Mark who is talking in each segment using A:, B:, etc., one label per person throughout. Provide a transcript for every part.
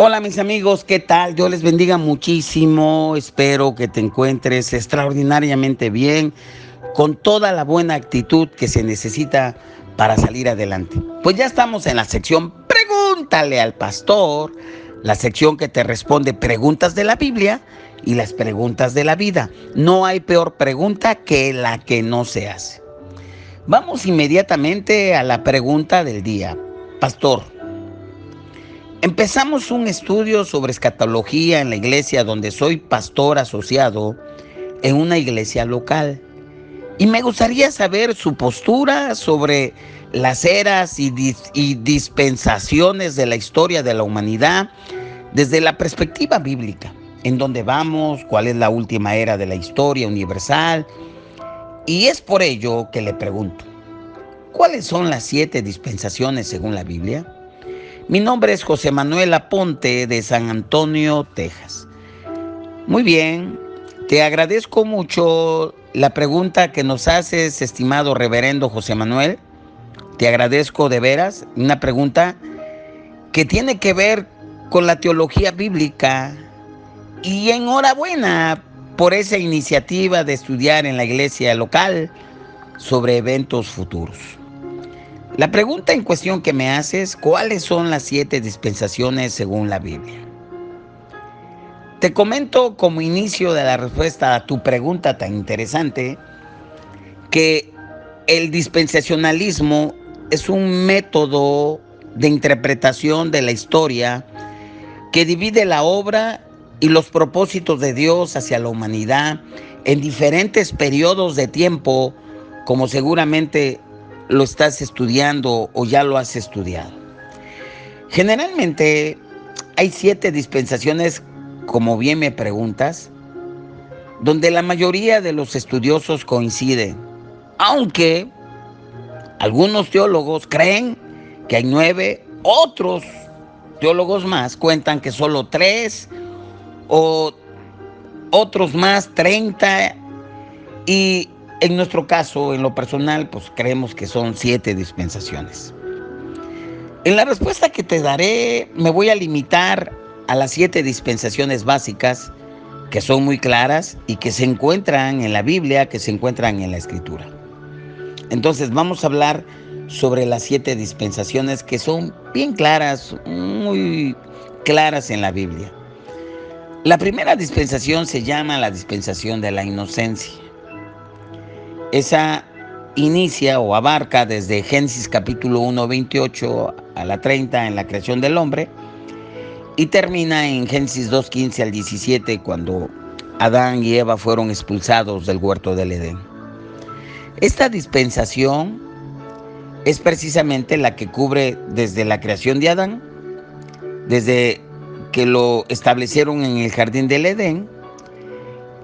A: Hola mis amigos, ¿qué tal? Dios les bendiga muchísimo. Espero que te encuentres extraordinariamente bien, con toda la buena actitud que se necesita para salir adelante. Pues ya estamos en la sección Pregúntale al Pastor, la sección que te responde preguntas de la Biblia y las preguntas de la vida. No hay peor pregunta que la que no se hace. Vamos inmediatamente a la pregunta del día. Pastor, empezamos un estudio sobre escatología en la iglesia donde soy pastor asociado en una iglesia local. Y me gustaría saber su postura sobre las eras y dispensaciones de la historia de la humanidad desde la perspectiva bíblica. ¿En dónde vamos? ¿Cuál es la última era de la historia universal? Y es por ello que le pregunto, ¿cuáles son las 7 dispensaciones según la Biblia? Mi nombre es José Manuel Aponte de San Antonio, Texas. Muy bien, te agradezco mucho la pregunta que nos haces, estimado reverendo José Manuel. Te agradezco de veras, una pregunta que tiene que ver con la teología bíblica. Y enhorabuena por esa iniciativa de estudiar en la iglesia local sobre eventos futuros. La pregunta en cuestión que me haces, ¿cuáles son las 7 dispensaciones según la Biblia? Te comento como inicio de la respuesta a tu pregunta tan interesante que el dispensacionalismo es un método de interpretación de la historia que divide la obra y los propósitos de Dios hacia la humanidad en diferentes periodos de tiempo, como seguramente lo estás estudiando o ya lo has estudiado. Generalmente hay 7 dispensaciones, como bien me preguntas, donde la mayoría de los estudiosos coinciden, aunque algunos teólogos creen que hay 9, otros teólogos más cuentan que solo 3 o otros más 30, y en nuestro caso, en lo personal, pues creemos que son 7 dispensaciones. En la respuesta que te daré, me voy a limitar a las 7 dispensaciones básicas, que son muy claras y que se encuentran en la Biblia, que se encuentran en la Escritura. Entonces vamos a hablar sobre las 7 dispensaciones que son bien claras, muy claras en la Biblia. La primera dispensación se llama la dispensación de la inocencia. Esa inicia o abarca desde Génesis capítulo 1, 28 a la 30 en la creación del hombre y termina en Génesis 2, 15 al 17 cuando Adán y Eva fueron expulsados del huerto del Edén. Esta dispensación es precisamente la que cubre desde la creación de Adán, desde que lo establecieron en el jardín del Edén,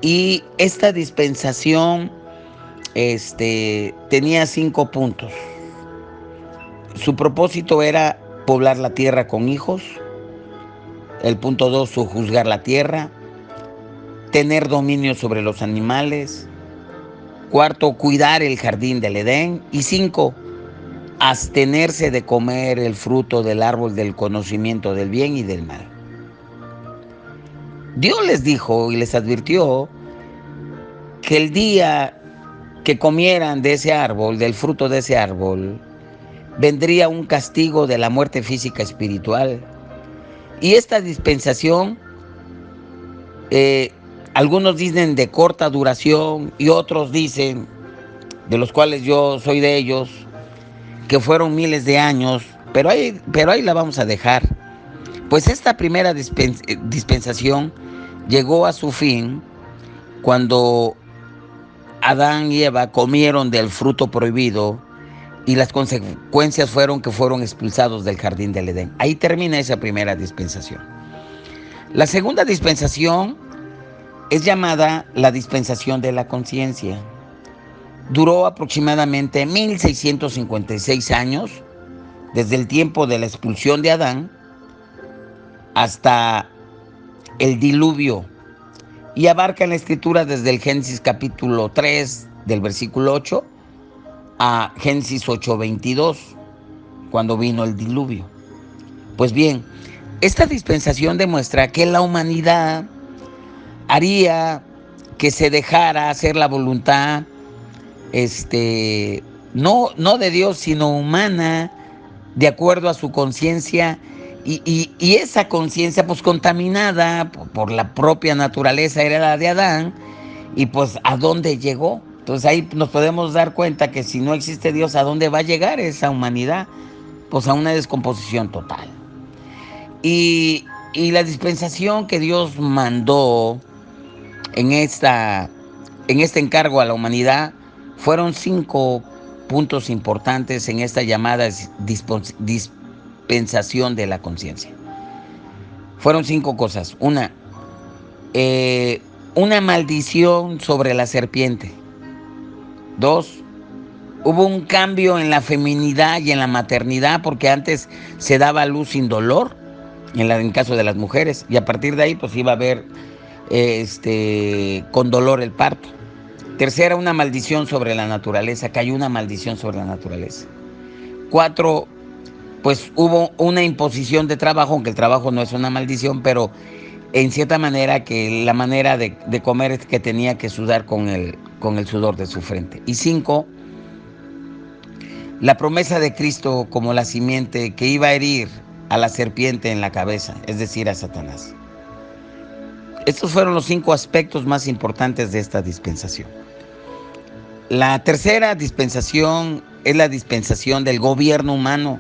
A: y esta dispensación tenía 5 puntos. Su propósito era poblar la tierra con hijos. El punto 2, sojuzgar la tierra, tener dominio sobre los animales. 4, cuidar el jardín del Edén. Y 5, abstenerse de comer el fruto del árbol del conocimiento del bien y del mal. Dios les dijo y les advirtió que el día que comieran de ese árbol, del fruto de ese árbol, vendría un castigo de la muerte física espiritual. Y esta dispensación, algunos dicen de corta duración y otros dicen, de los cuales yo soy de ellos, que fueron miles de años, pero ahí la vamos a dejar. Pues esta primera dispensación llegó a su fin cuando Adán y Eva comieron del fruto prohibido y las consecuencias fueron que fueron expulsados del jardín del Edén. Ahí termina esa primera dispensación. La segunda dispensación es llamada la dispensación de la conciencia. Duró aproximadamente 1656 años, desde el tiempo de la expulsión de Adán hasta el diluvio, y abarca en la Escritura desde el Génesis capítulo 3, del versículo 8, a Génesis 8:22, cuando vino el diluvio. Pues bien, Esta dispensación demuestra que la humanidad haría que se dejara hacer la voluntad, no de Dios, sino humana, de acuerdo a su conciencia, y esa conciencia pues contaminada por la propia naturaleza heredada de Adán, y pues a dónde llegó. Entonces ahí nos podemos dar cuenta que si no existe Dios, ¿a dónde va a llegar esa humanidad? Pues a una descomposición total. Y la dispensación que Dios mandó en este encargo a la humanidad fueron 5 puntos importantes en esta llamada dispensación de la conciencia. Fueron 5 cosas. Una maldición sobre la serpiente. 2, hubo un cambio en la feminidad y en la maternidad, porque antes se daba a luz sin dolor, en caso de las mujeres, y a partir de ahí pues iba a haber con dolor el parto. Tercera, una maldición sobre la naturaleza, cayó una maldición sobre la naturaleza. 4, pues hubo una imposición de trabajo, aunque el trabajo no es una maldición, pero en cierta manera que la manera de comer es que tenía que sudar con el sudor de su frente. Y 5, la promesa de Cristo como la simiente que iba a herir a la serpiente en la cabeza, es decir, a Satanás. Estos fueron los 5 aspectos más importantes de esta dispensación. La tercera dispensación es la dispensación del gobierno humano,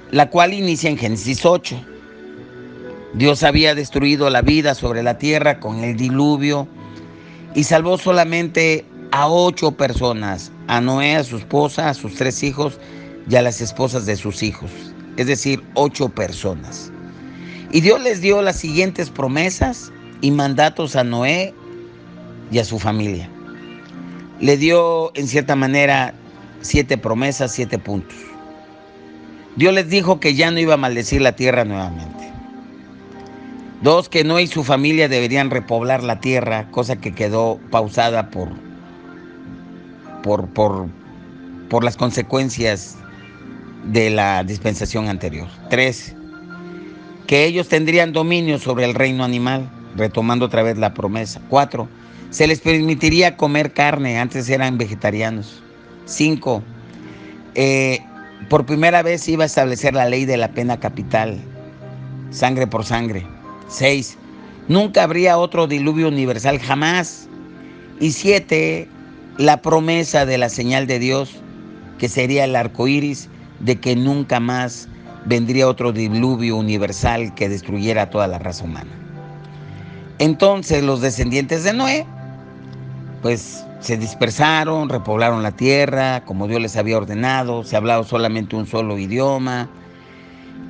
A: la cual inicia en Génesis 8. Dios había destruido la vida sobre la tierra con el diluvio y salvó solamente a 8 personas, a Noé, a su esposa, a sus 3 hijos y a las esposas de sus hijos, es decir, 8 personas. Y Dios les dio las siguientes promesas y mandatos a Noé y a su familia. Le dio, en cierta manera, 7 promesas, 7 puntos. Dios les dijo que ya no iba a maldecir la tierra nuevamente. 2, que Noé y su familia deberían repoblar la tierra, cosa que quedó pausada por las consecuencias de la dispensación anterior. 3, que ellos tendrían dominio sobre el reino animal, retomando otra vez la promesa. 4, se les permitiría comer carne, antes eran vegetarianos. 5, por primera vez iba a establecer la ley de la pena capital, sangre por sangre. 6, nunca habría otro diluvio universal, jamás. Y 7, la promesa de la señal de Dios, que sería el arco iris, de que nunca más vendría otro diluvio universal que destruyera a toda la raza humana. Entonces los descendientes de Noé pues se dispersaron, repoblaron la tierra como Dios les había ordenado, se hablaba solamente un solo idioma.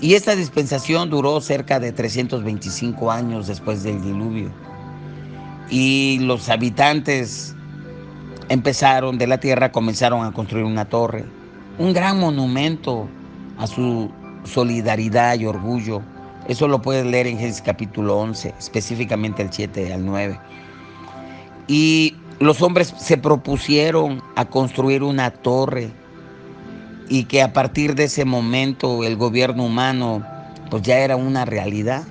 A: Y esta dispensación duró cerca de 325 años después del diluvio. Y los habitantes de la tierra comenzaron a construir una torre, un gran monumento a su solidaridad y orgullo. Eso lo puedes leer en Génesis capítulo 11, específicamente el 7 al 9. Y los hombres se propusieron a construir una torre, y que a partir de ese momento el gobierno humano pues ya era una realidad.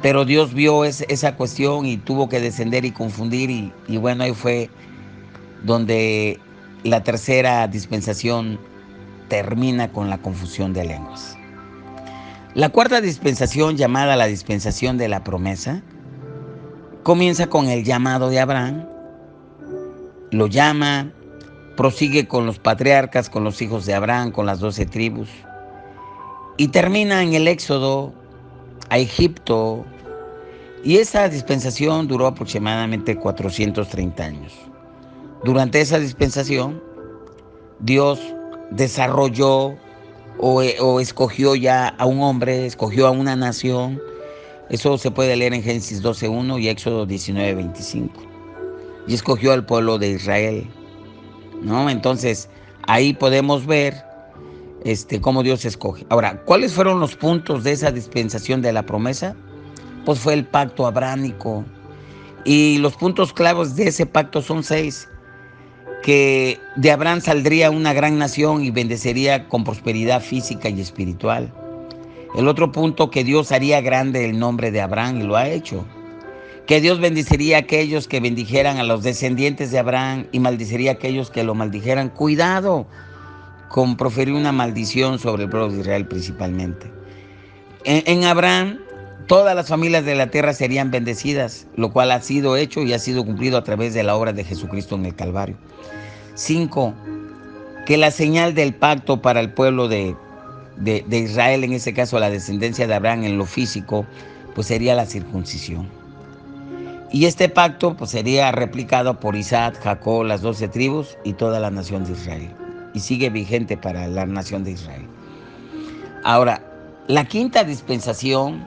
A: Pero Dios vio esa cuestión y tuvo que descender y confundir, y bueno, ahí fue donde la tercera dispensación termina con la confusión de lenguas. La cuarta dispensación, llamada la dispensación de la promesa, comienza con el llamado de Abraham. Lo llama, prosigue con los patriarcas, con los hijos de Abraham, con las 12 tribus, y termina en el éxodo a Egipto. Y esa dispensación duró aproximadamente 430 años. Durante esa dispensación, Dios desarrolló o escogió ya a un hombre, escogió a una nación. Eso se puede leer en Génesis 12:1 y Éxodo 19:25. Y escogió al pueblo de Israel, ¿no? Entonces, ahí podemos ver cómo Dios escoge. Ahora, ¿cuáles fueron los puntos de esa dispensación de la promesa? Pues fue el pacto abrámico. Y los puntos claves de ese pacto son 6. Que de Abraham saldría una gran nación y bendecería con prosperidad física y espiritual. El otro punto, que Dios haría grande el nombre de Abraham, y lo ha hecho. Que Dios bendeciría a aquellos que bendijeran a los descendientes de Abraham y maldiciría a aquellos que lo maldijeran. Cuidado con proferir una maldición sobre el pueblo de Israel principalmente. En Abraham, todas las familias de la tierra serían bendecidas, lo cual ha sido hecho y ha sido cumplido a través de la obra de Jesucristo en el Calvario. 5. Que la señal del pacto para el pueblo de Israel, en ese caso la descendencia de Abraham en lo físico, pues sería la circuncisión. Y este pacto pues sería replicado por Isaac, Jacob, las 12 tribus y toda la nación de Israel. Y sigue vigente para la nación de Israel. Ahora, la quinta dispensación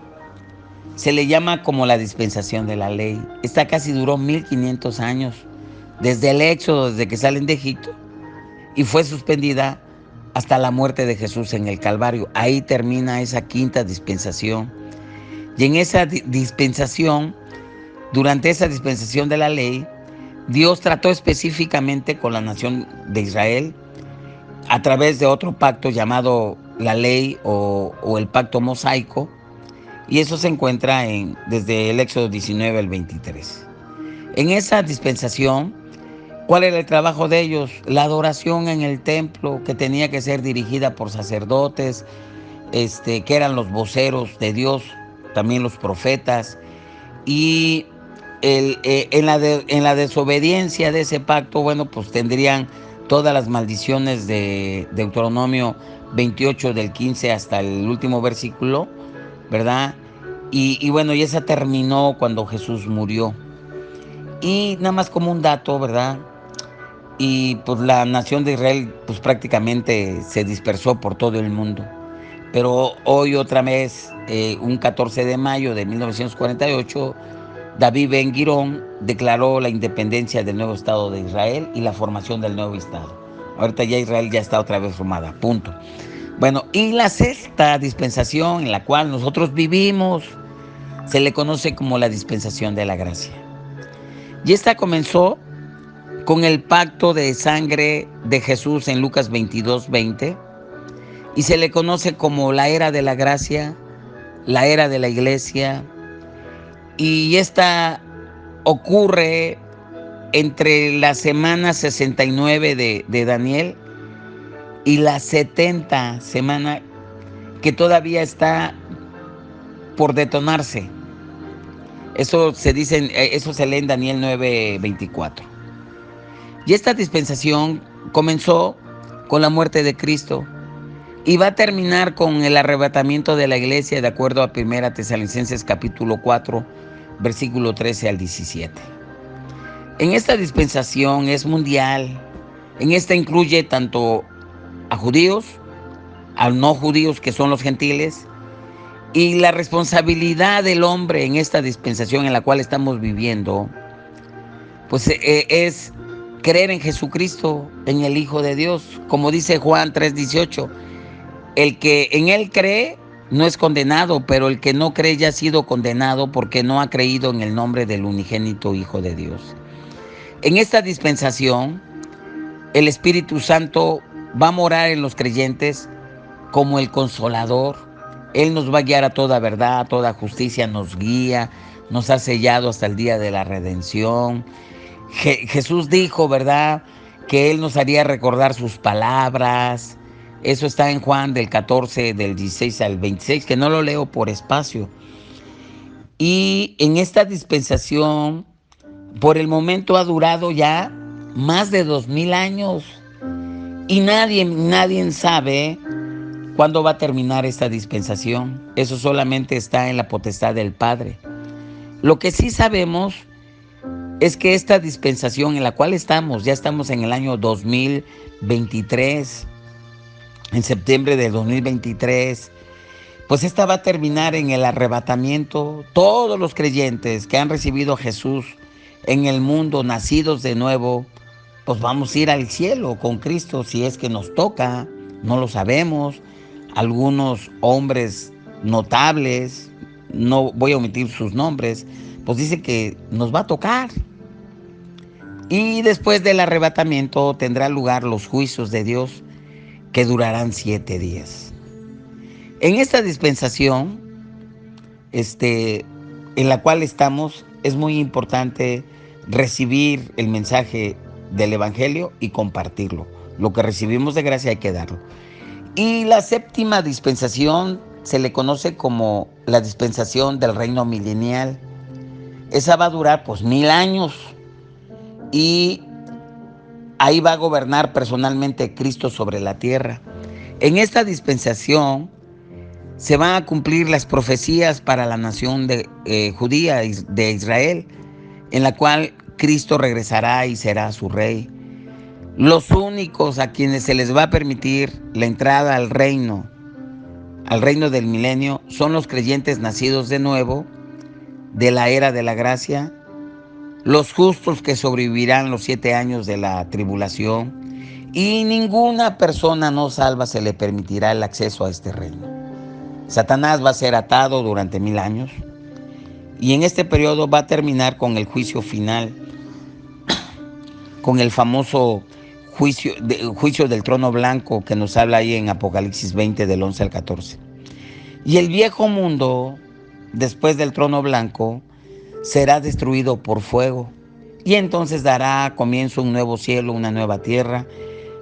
A: se le llama como la dispensación de la ley. Esta casi duró 1500 años, desde el Éxodo, desde que salen de Egipto, y fue suspendida hasta la muerte de Jesús en el Calvario. Ahí termina esa quinta dispensación. Y en esa dispensación, durante esa dispensación de la ley, Dios trató específicamente con la nación de Israel a través de otro pacto llamado la ley o el pacto mosaico, y eso se encuentra desde el Éxodo 19 al 23. En esa dispensación, ¿cuál era el trabajo de ellos? La adoración en el templo, que tenía que ser dirigida por sacerdotes, que eran los voceros de Dios, también los profetas. Y en la desobediencia de ese pacto, bueno, pues tendrían todas las maldiciones de Deuteronomio 28 del 15 hasta el último versículo, ¿verdad? Y bueno, y esa terminó cuando Jesús murió. Y nada más como un dato, ¿verdad? Y pues la nación de Israel pues prácticamente se dispersó por todo el mundo. Pero hoy otra vez, un 14 de mayo de 1948, David Ben Gurión declaró la independencia del nuevo Estado de Israel y la formación del nuevo Estado. Ahorita ya Israel ya está otra vez formada, punto. Bueno, y la sexta dispensación en la cual nosotros vivimos se le conoce como la dispensación de la gracia. Y esta comenzó con el pacto de sangre de Jesús en Lucas 22:20, y se le conoce como la era de la gracia, la era de la iglesia, y esta ocurre entre la semana 69 de Daniel y la 70 semana que todavía está por detonarse. Eso se lee en Daniel 9:24. Y esta dispensación comenzó con la muerte de Cristo y va a terminar con el arrebatamiento de la iglesia, de acuerdo a 1 Tesalonicenses capítulo 4, versículo 13 al 17. En esta dispensación es mundial. En esta incluye tanto a judíos, a no judíos, que son los gentiles, y la responsabilidad del hombre en esta dispensación en la cual estamos viviendo, pues es creer en Jesucristo, en el Hijo de Dios. Como dice Juan 3:18, el que en Él cree no es condenado, pero el que no cree ya ha sido condenado porque no ha creído en el nombre del unigénito Hijo de Dios. En esta dispensación, el Espíritu Santo va a morar en los creyentes como el Consolador. Él nos va a guiar a toda verdad, a toda justicia, nos guía, nos ha sellado hasta el día de la redención. Jesús dijo, ¿verdad?, que Él nos haría recordar sus palabras. Eso está en Juan del 14, del 16 al 26, que no lo leo por espacio. Y en esta dispensación, por el momento ha durado ya más de 2000 años. Y nadie sabe cuándo va a terminar esta dispensación. Eso solamente está en la potestad del Padre. Lo que sí sabemos es que esta dispensación en la cual ya estamos en el año 2023, en septiembre de 2023, pues esta va a terminar en el arrebatamiento. Todos los creyentes que han recibido a Jesús en el mundo, nacidos de nuevo, pues vamos a ir al cielo con Cristo, si es que nos toca, no lo sabemos. Algunos hombres notables, no voy a omitir sus nombres, pues dice que nos va a tocar. Y después del arrebatamiento tendrá lugar los juicios de Dios, que durarán 7 días. En esta dispensación, en la cual estamos, es muy importante recibir el mensaje del Evangelio y compartirlo. Lo que recibimos de gracia hay que darlo. Y la séptima dispensación se le conoce como la dispensación del reino milenial. Esa va a durar 1000 años y ahí va a gobernar personalmente Cristo sobre la tierra. En esta dispensación se van a cumplir las profecías para la nación judía de Israel, en la cual Cristo regresará y será su rey. Los únicos a quienes se les va a permitir la entrada al reino del milenio, son los creyentes nacidos de nuevo, de la era de la gracia, los justos que sobrevivirán los 7 años de la tribulación, y ninguna persona no salva se le permitirá el acceso a este reino. Satanás va a ser atado durante 1000 años y en este periodo va a terminar con el juicio final, con el famoso juicio del trono blanco que nos habla ahí en Apocalipsis 20 del 11 al 14. Y el viejo mundo, después del trono blanco, será destruido por fuego. Y entonces dará comienzo un nuevo cielo, una nueva tierra.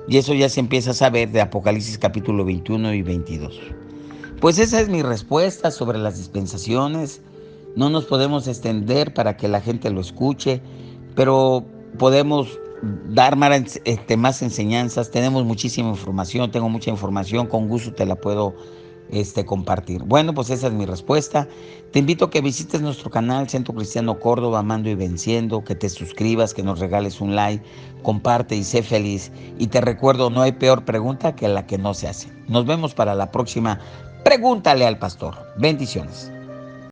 A: Y eso ya se empieza a saber de Apocalipsis capítulo 21 y 22. Pues esa es mi respuesta sobre las dispensaciones. No nos podemos extender para que la gente lo escuche, pero podemos dar más enseñanzas. Tenemos muchísima información, tengo mucha información, con gusto te la puedo compartir. Bueno, pues esa es mi respuesta. Te invito a que visites nuestro canal Centro Cristiano Córdoba, Amando y Venciendo, que te suscribas, que nos regales un like, comparte y sé feliz. Y te recuerdo, no hay peor pregunta que la que no se hace. Nos vemos para la próxima. Pregúntale al pastor. Bendiciones.